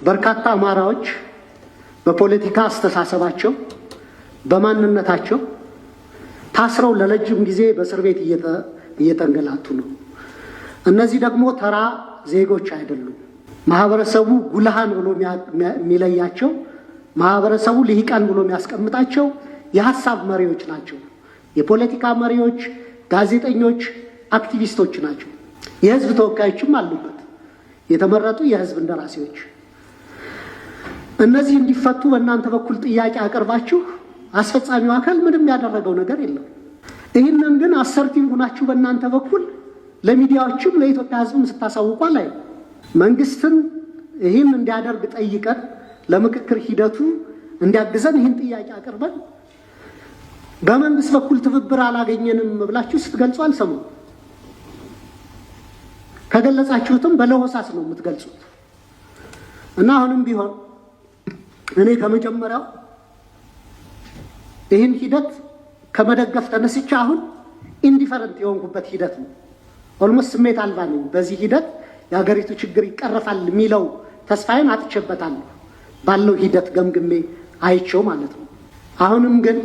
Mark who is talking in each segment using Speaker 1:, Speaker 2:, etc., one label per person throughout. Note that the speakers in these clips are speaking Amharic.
Speaker 1: በርካታ አማራዎች በፖለቲካ አስተሳሰባቸው በማንነታቸው ታስረው ለረጅም ጊዜ በእስር ቤት እየተንገላቱ ነው። እነዚህ ደግሞ ተራ ዜጎች አይደሉም። ማህበረሰቡ ጉልሃን ብሎ የሚለያቸው፣ ማህበረሰቡ ልሂቃን ብሎ የሚያስቀምጣቸው የሐሳብ መሪዎች ናቸው። የፖለቲካ መሪዎች፣ ጋዜጠኞች፣ አክቲቪስቶች ናቸው። የህዝብ ተወካዮችም አሉበት፣ የተመረጡ የህዝብ እንደራሴዎች። እነዚህ እንዲፈቱ በእናንተ በኩል ጥያቄ አቅርባችሁ አስፈጻሚው አካል ምንም ያደረገው ነገር የለም። ይህንን ግን አሰርቲቭ ሆናችሁ በእናንተ በኩል ለሚዲያዎችም ለኢትዮጵያ ህዝብም ስታሳውቁ ላይ መንግስትን ይህን እንዲያደርግ ጠይቀን ለምክክር ሂደቱ እንዲያግዘን ይህን ጥያቄ አቅርበን በመንግስት በኩል ትብብር አላገኘንም ብላችሁ ስትገልጹ አልሰማም። ከገለጻችሁትም በለሆሳስ ነው የምትገልጹት። እና አሁንም ቢሆን እኔ ከመጀመሪያው ይህን ሂደት ከመደገፍ ተነስቼ አሁን ኢንዲፈረንት የሆንኩበት ሂደት ነው። ኦልሞስት ስሜት አልባ ነኝ። በዚህ ሂደት የሀገሪቱ ችግር ይቀረፋል የሚለው ተስፋዬን አጥቼበታለሁ፣ ባለው ሂደት ገምግሜ አይቼው ማለት ነው። አሁንም ግን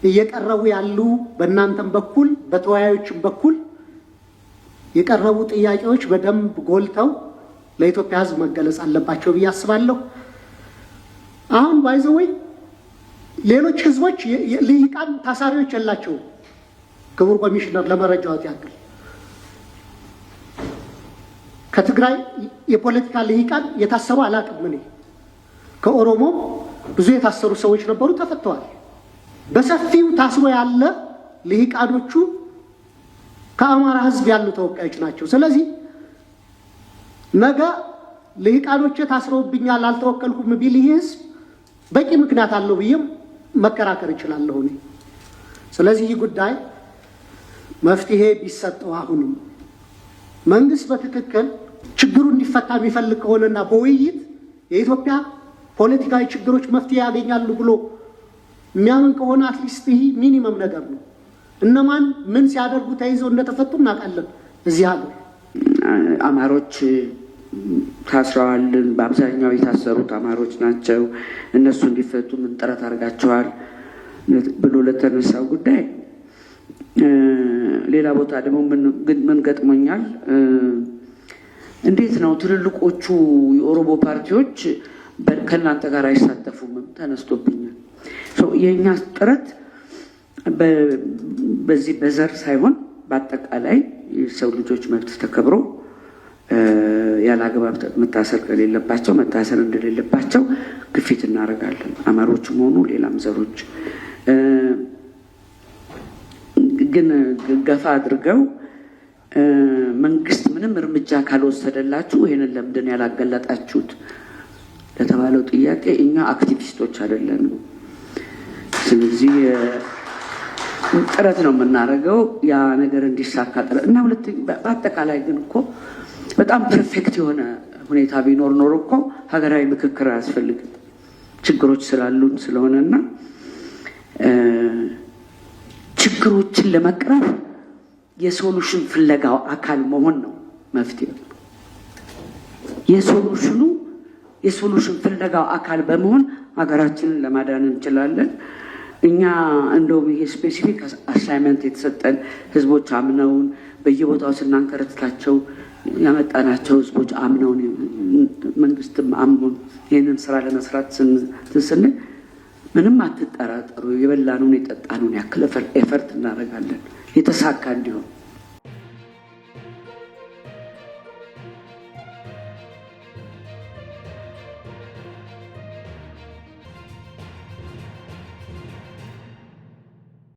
Speaker 1: እየቀረቡ ያሉ በእናንተም በኩል በተወያዮችም በኩል የቀረቡ ጥያቄዎች በደንብ ጎልተው ለኢትዮጵያ ህዝብ መገለጽ አለባቸው ብዬ አስባለሁ። አሁን ባይዘወይ ሌሎች ህዝቦች ልሂቃን ታሳሪዎች የላቸውም። ክቡር ኮሚሽነር ለመረጃዎት ያክል ከትግራይ የፖለቲካ ልሂቃን የታሰሩ አላውቅም። እኔ ከኦሮሞ ብዙ የታሰሩ ሰዎች ነበሩ፣ ተፈተዋል። በሰፊው ታስሮ ያለ ልሂቃኖቹ ከአማራ ህዝብ ያሉ ተወካዮች ናቸው። ስለዚህ ነገ ልሂቃኖቼ ታስረውብኛል አልተወከልኩም ቢል ይህ ህዝብ በቂ ምክንያት አለው ብዬም መከራከር እችላለሁ እኔ። ስለዚህ ይህ ጉዳይ መፍትሄ ቢሰጠው አሁንም መንግስት በትክክል ችግሩ እንዲፈታ የሚፈልግ ከሆነና በውይይት የኢትዮጵያ ፖለቲካዊ ችግሮች መፍትሄ ያገኛሉ ብሎ የሚያምን ከሆነ አትሊስት ይህ ሚኒመም ነገር ነው። እነማን ምን ሲያደርጉ ተይዘው እንደተፈቱ እናውቃለን። እዚህ ሀገር
Speaker 2: አማሮች ታስረዋል። በአብዛኛው የታሰሩት አማሮች ናቸው። እነሱ እንዲፈቱ ምን ጥረት አድርጋቸዋል ብሎ ለተነሳው ጉዳይ ሌላ ቦታ ደግሞ ምን ገጥሞኛል፣ እንዴት ነው ትልልቆቹ የኦሮሞ ፓርቲዎች ከእናንተ ጋር አይሳተፉም ተነስቶብኛል። የእኛ ጥረት በዚህ በዘር ሳይሆን በአጠቃላይ የሰው ልጆች መብት ተከብሮ ያለ አግባብ መታሰር ከሌለባቸው መታሰር እንደሌለባቸው ግፊት እናደርጋለን። አማሮችም ሆኑ ሌላም ዘሮች ግን ገፋ አድርገው መንግስት ምንም እርምጃ ካልወሰደላችሁ ይሄንን ለምንድን ያላገለጣችሁት ለተባለው ጥያቄ እኛ አክቲቪስቶች አይደለንም። ስለዚህ ጥረት ነው የምናደርገው ያ ነገር እንዲሳካ ጥረት እና በአጠቃላይ ግን እኮ በጣም ፐርፌክት የሆነ ሁኔታ ቢኖር ኖሮ እኮ ሀገራዊ ምክክር አያስፈልግም። ችግሮች ስላሉን ስለሆነና ችግሮችን ለመቅረፍ የሶሉሽን ፍለጋው አካል መሆን ነው መፍትሄው። የሶሉሽን ፍለጋው አካል በመሆን ሀገራችንን ለማዳን እንችላለን። እኛ እንደውም ይሄ ስፔሲፊክ አሳይመንት የተሰጠን ህዝቦች አምነውን በየቦታው ስናንከረትታቸው ያመጣናቸው ህዝቦች አምነውን መንግስትም አምኖን ይህንን ስራ ለመስራት ስንል ምንም አትጠራጠሩ፣ የበላነውን የጠጣነውን ያክል ኤፈርት እናደርጋለን የተሳካ እንዲሆን።